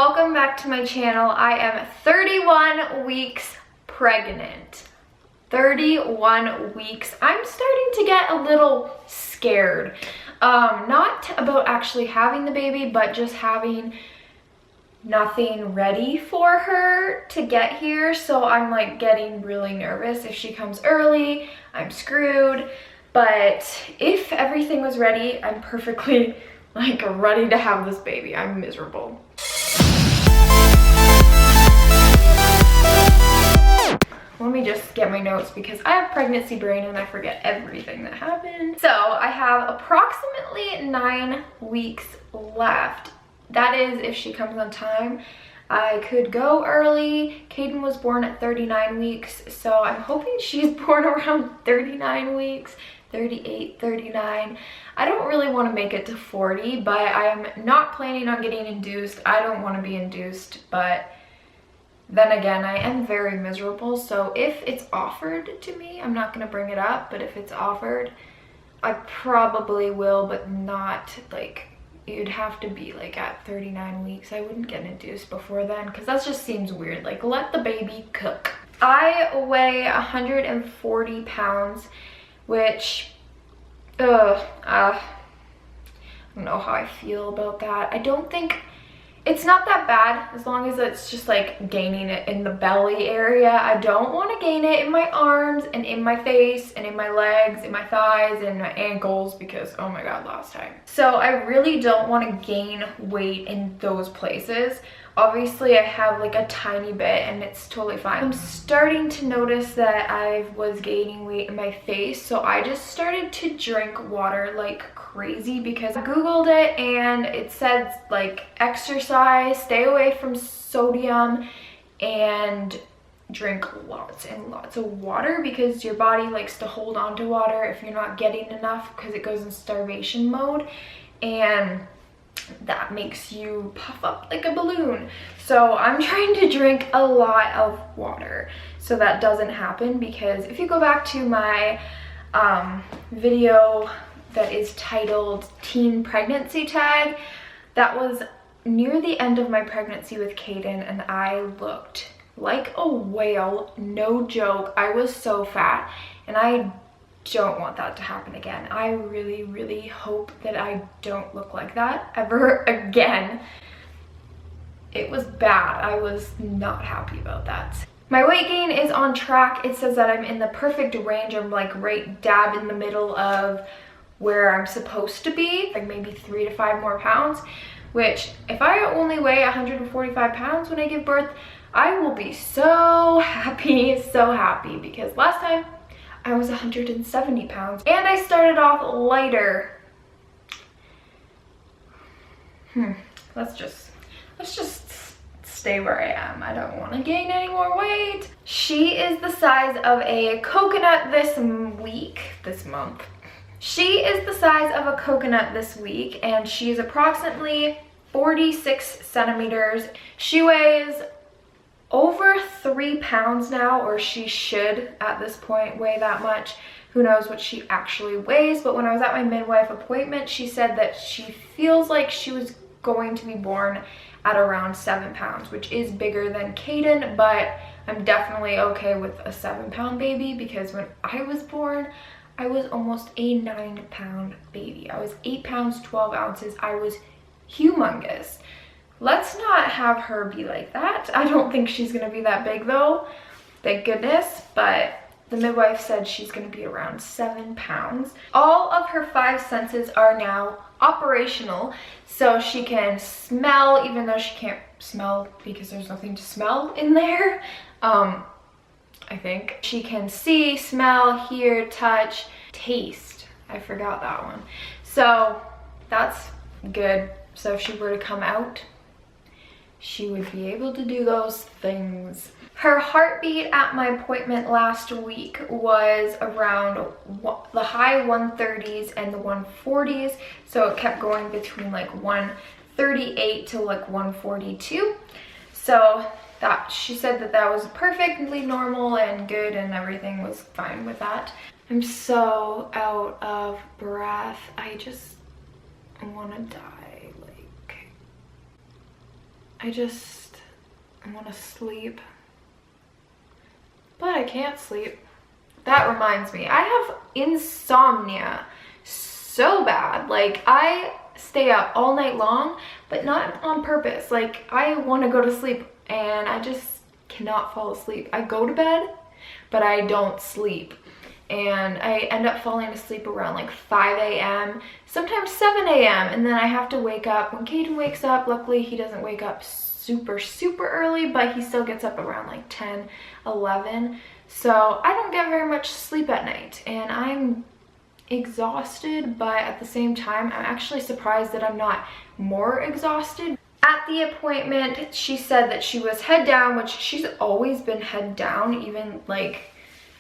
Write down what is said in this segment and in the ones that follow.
welcome back to my channel. I am 31 weeks pregnant. 31 weeks. I'm starting to get a little scared. Not about actually having the baby, but just having nothing ready for her to get here. So I'm like getting really nervous. If she comes early, I'm screwed. But if everything was ready, I'm perfectly like ready to have this baby. I'm miserable. Let me just get my notes because I have pregnancy brain and I forget everything that happened. So I have approximately 9 weeks left. That is if she comes on time. I could go early. Caden was born at 39 weeks, so I'm hoping she's born around 39 weeks, 38, 39. I don't really want to make it to 40, but I am not planning on getting induced. I don't want to be induced, but then again, I am very miserable, so if it's offered to me, I'm not going to bring it up, but if it's offered, I probably will, but not like, you'd have to be like at 39 weeks. I wouldn't get induced before then, because that just seems weird. Like, let the baby cook. I weigh 140 pounds, which, I don't know how I feel about that. I don't think, it's not that bad as long as it's just like gaining it in the belly area. I don't want to gain it in my arms and in my face and in my legs, in my thighs and my ankles because, oh my god, last time. So I really don't want to gain weight in those places. Obviously I have like a tiny bit and it's totally fine. I'm starting to notice that I was gaining weight in my face, so I just started to drink water like crazy because I googled it and it said like exercise, stay away from sodium, and drink lots and lots of water because your body likes to hold on to water if you're not getting enough because it goes in starvation mode, and that makes you puff up like a balloon. So I'm trying to drink a lot of water so that doesn't happen, because if you go back to my video that is titled Teen Pregnancy Tag, that was near the end of my pregnancy with Caden and I looked like a whale, no joke. I was so fat and I don't want that to happen again. I really, really hope that I don't look like that ever again. It was bad. I was not happy about that. My weight gain is on track. It says that I'm in the perfect range. I'm like right dab in the middle of where I'm supposed to be, like maybe 3 to 5 more pounds, which if I only weigh 145 pounds when I give birth, I will be so happy, because last time I was 170 pounds and I started off lighter. Let's just stay where I am. I don't want to gain any more weight. She is the size of a coconut this month. She is the size of a coconut this week, and she is approximately 46 centimeters. She weighs over 3 pounds now, or she should at this point weigh that much. Who knows what she actually weighs, but when I was at my midwife appointment, she said that she feels like she was going to be born at around 7 pounds, which is bigger than Caden, but I'm definitely okay with a 7-pound baby because when I was born, I was almost a 9-pound baby. I was 8 pounds, 12 ounces. I was humongous. Let's not have her be like that. I don't think she's gonna be that big though, thank goodness, but the midwife said she's gonna be around 7 pounds. All of her 5 senses are now operational, so she can smell, even though she can't smell because there's nothing to smell in there. I think she can see, smell, hear, touch, taste. I forgot that one. So that's good. So if she were to come out, she would be able to do those things. Her heartbeat at my appointment last week was around the high 130s and the 140s. So it kept going between like 138 to like 142. So that she said that that was perfectly normal and good and everything was fine with that. I'm so out of breath. I just want to die. Like, I want to sleep, but I can't sleep. That reminds me, I have insomnia so bad. Like, I stay up all night long, but not on purpose. Like, I want to go to sleep and I just cannot fall asleep. I go to bed, but I don't sleep. And I end up falling asleep around like 5 a.m., sometimes 7 a.m. And then I have to wake up when Caden wakes up. Luckily, he doesn't wake up super early, but he still gets up around like 10, 11. So I don't get very much sleep at night and I'm exhausted, but at the same time, I'm actually surprised that I'm not more exhausted. At the appointment, she said that she was head down, which she's always been head down, even like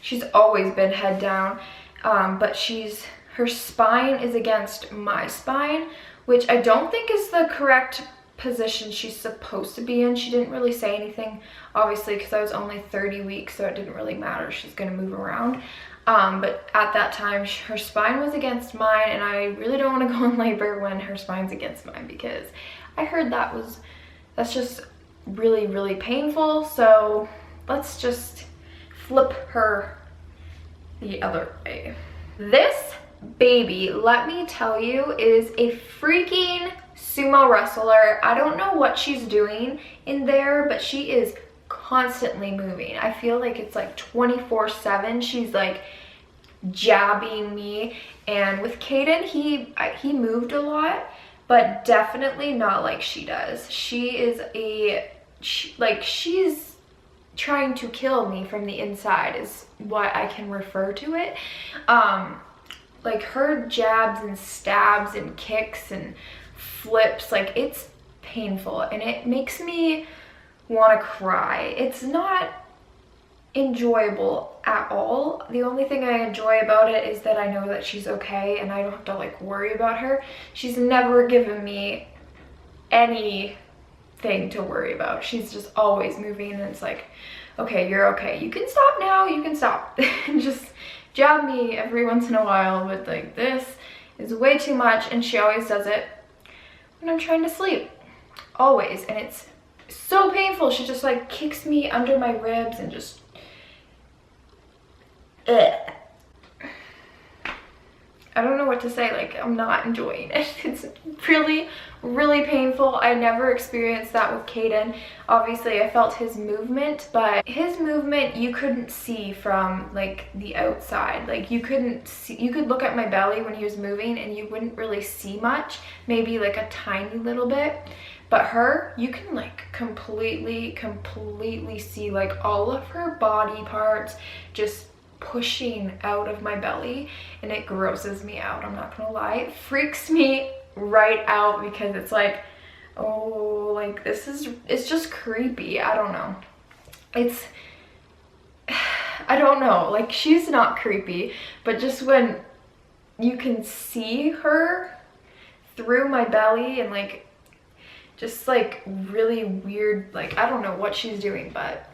she's always been head down, but her spine is against my spine, which I don't think is the correct position she's supposed to be in. She didn't really say anything, obviously, because I was only 30 weeks, so it didn't really matter. She's gonna move around. But at that time, her spine was against mine, and I really don't want to go in labor when her spine's against mine, because I heard that's just really painful. So let's just flip her the other way. This baby, let me tell you, is a freaking sumo wrestler. I don't know what she's doing in there, but she is constantly moving. I feel like it's like 24/7. She's like jabbing me. And with Caden, he moved a lot, but definitely not like she does. She's trying to kill me from the inside is what I can refer to it. Like her jabs and stabs and kicks and flips, like it's painful and it makes me want to cry. It's not enjoyable at all. The only thing I enjoy about it is that I know that she's okay and I don't have to like worry about her. She's never given me anything to worry about. She's just always moving and it's like, okay, you're okay. You can stop now, you can stop. And just jab me every once in a while, but like this is way too much, and she always does it when I'm trying to sleep. Always. And it's so painful. She just like kicks me under my ribs and just I don't know what to say. Like, I'm not enjoying it. It's really painful. I never experienced that with Caden. Obviously, I felt his movement, but his movement you couldn't see from like the outside. Like you couldn't see, you could look at my belly when he was moving and you wouldn't really see much, maybe like a tiny little bit. But her, you can like completely see like all of her body parts just pushing out of my belly, and it grosses me out. I'm not gonna lie, it freaks me right out because it's like, oh, like it's just creepy. I don't know, I don't know, like she's not creepy, but just when you can see her through my belly and like just like really weird, like I don't know what she's doing, but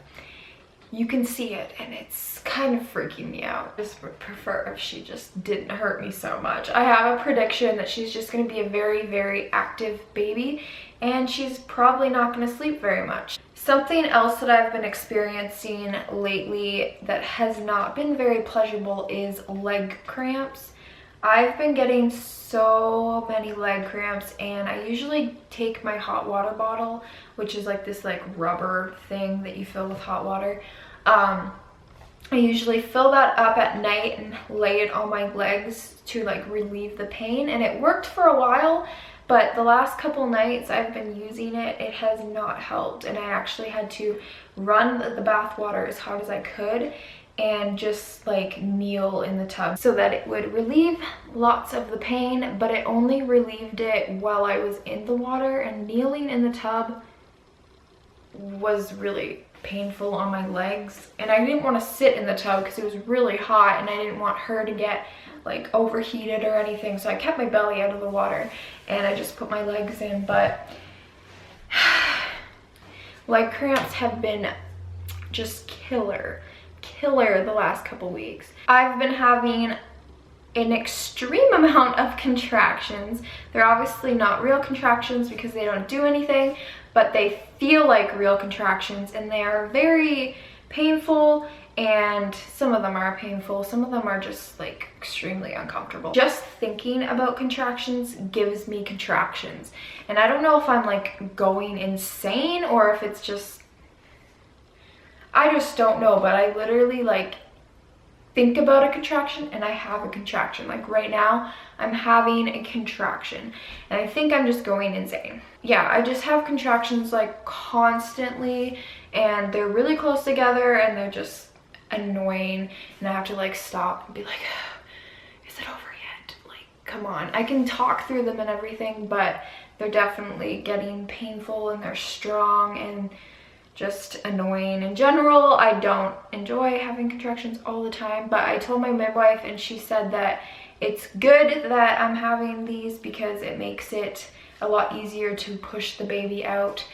you can see it and it's kind of freaking me out. I just would prefer if she just didn't hurt me so much. I have a prediction that she's just going to be a very active baby and she's probably not going to sleep very much. Something else that I've been experiencing lately that has not been very pleasurable is leg cramps. I've been getting so many leg cramps, and I usually take my hot water bottle, which is like this like rubber thing that you fill with hot water. I usually fill that up at night and lay it on my legs to like relieve the pain, and it worked for a while, but the last couple nights I've been using it, it has not helped, and I actually had to run the bath water as hard as I could and just like kneel in the tub so that it would relieve lots of the pain, but it only relieved it while I was in the water, and kneeling in the tub was really painful on my legs, and I didn't want to sit in the tub because it was really hot and I didn't want her to get like overheated or anything, so I kept my belly out of the water and I just put my legs in. But leg cramps have been just killer the last couple weeks. I've been having an extreme amount of contractions. They're obviously not real contractions because they don't do anything, but they feel like real contractions, and they are very painful, and some of them are painful, some of them are just like extremely uncomfortable. Just thinking about contractions gives me contractions, and I don't know if I'm like going insane or if it's just, I just don't know, but I literally like think about a contraction and I have a contraction. Like right now I'm having a contraction and I think I'm just going insane. Yeah, I just have contractions like constantly, and they're really close together and they're just annoying, and I have to like stop and be like, is it over yet? Like, come on. I can talk through them and everything, but they're definitely getting painful and they're strong and just annoying. In general, I don't enjoy having contractions all the time, but I told my midwife and she said that it's good that I'm having these because it makes it a lot easier to push the baby out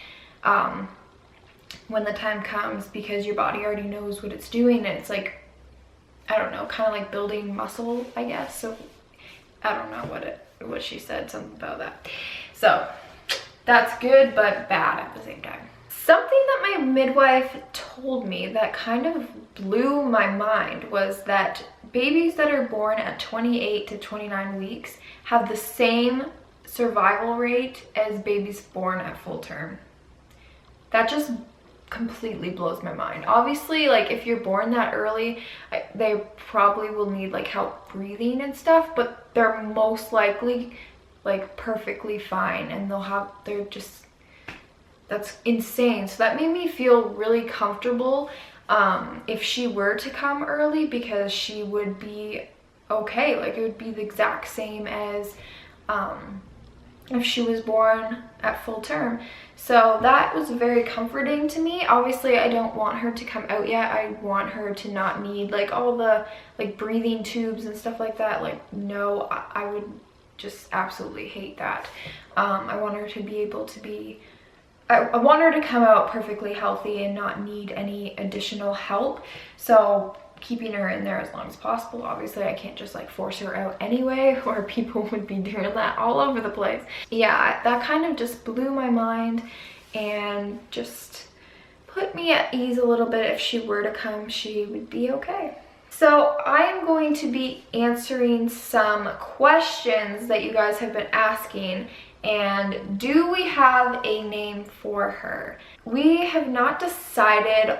when the time comes, because your body already knows what it's doing, and it's like, I don't know, kind of like building muscle, I guess. So I don't know what she said, something about that. So that's good but bad at the same time. Something that my midwife told me that kind of blew my mind was that babies that are born at 28 to 29 weeks have the same survival rate as babies born at full term. That just completely blows my mind. Obviously, like if you're born that early, they probably will need like help breathing and stuff, but they're most likely like perfectly fine, and they're just, that's insane. So that made me feel really comfortable if she were to come early, because she would be okay. Like it would be the exact same as if she was born at full term. So that was very comforting to me. Obviously, I don't want her to come out yet. I want her to not need like all the like breathing tubes and stuff like that. Like, no, I would just absolutely hate that. I want her to be able to be, I want her to come out perfectly healthy and not need any additional help. So keeping her in there as long as possible. Obviously, I can't just like force her out anyway, or people would be doing that all over the place. Yeah, that kind of just blew my mind and just put me at ease a little bit. If she were to come, she would be okay. So I am going to be answering some questions that you guys have been asking. And do we have a name for her? We have not decided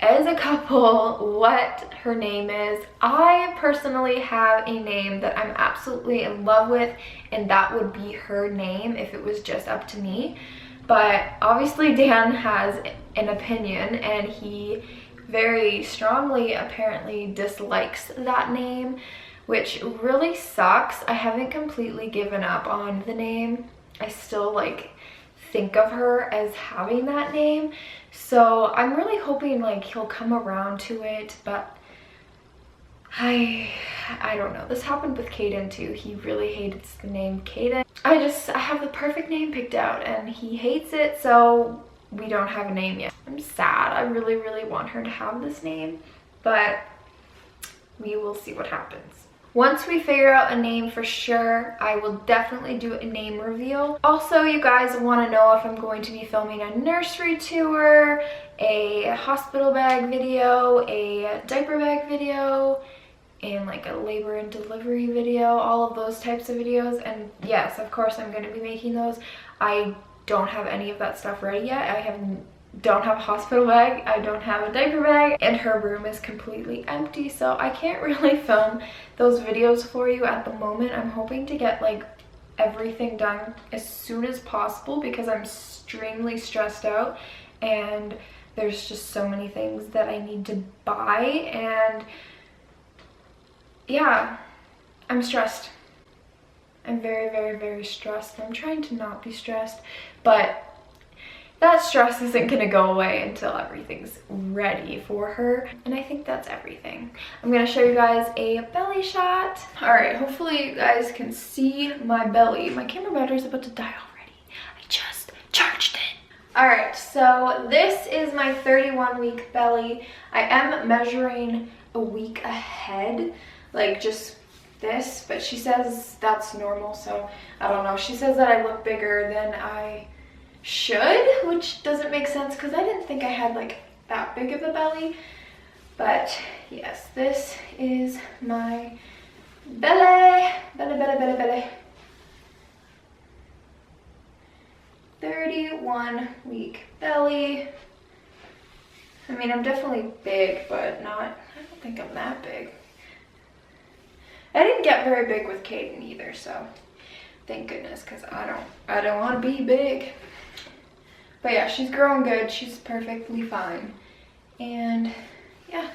as a couple what her name is. I personally have a name that I'm absolutely in love with, and that would be her name if it was just up to me. But obviously Dan has an opinion, and he very strongly apparently dislikes that name, which really sucks. I haven't completely given up on the name. I still like think of her as having that name, so I'm really hoping like he'll come around to it, but I don't know. This happened with Caden too. He really hates the name Caden. I have the perfect name picked out and he hates it, so we don't have a name yet. I'm sad. I really want her to have this name, but we will see what happens. Once we figure out a name for sure, I will definitely do a name reveal. Also, you guys want to know if I'm going to be filming a nursery tour, a hospital bag video, a diaper bag video, and like a labor and delivery video, all of those types of videos. And yes, of course I'm going to be making those. I don't have any of that stuff ready yet. Don't have a hospital bag, I don't have a diaper bag, and her room is completely empty, so I can't really film those videos for you at the moment. I'm hoping to get like everything done as soon as possible because I'm extremely stressed out and there's just so many things that I need to buy, and yeah, I'm stressed. I'm very stressed. I'm trying to not be stressed, but that stress isn't gonna go away until everything's ready for her. And I think that's everything. I'm gonna show you guys a belly shot. All right, hopefully you guys can see my belly. My camera battery is about to die already. I just charged it. All right, so this is my 31-week belly. I am measuring a week ahead, like just this, but she says that's normal, so I don't know. She says that I look bigger than I should, which doesn't make sense because I didn't think I had like that big of a belly. But yes, this is my belly. 31-week belly. I mean, I'm definitely big, but not, I don't think I'm that big. I didn't get very big with Caden either, so thank goodness, because I don't want to be big. But yeah, she's growing good. She's perfectly fine. And yeah,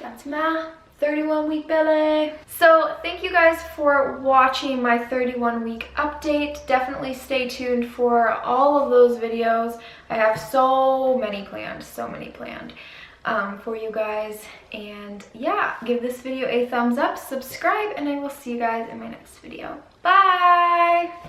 that's my 31-week belly. So thank you guys for watching my 31-week update. Definitely stay tuned for all of those videos. I have so many planned for you guys. And yeah, give this video a thumbs up, subscribe, and I will see you guys in my next video. Bye!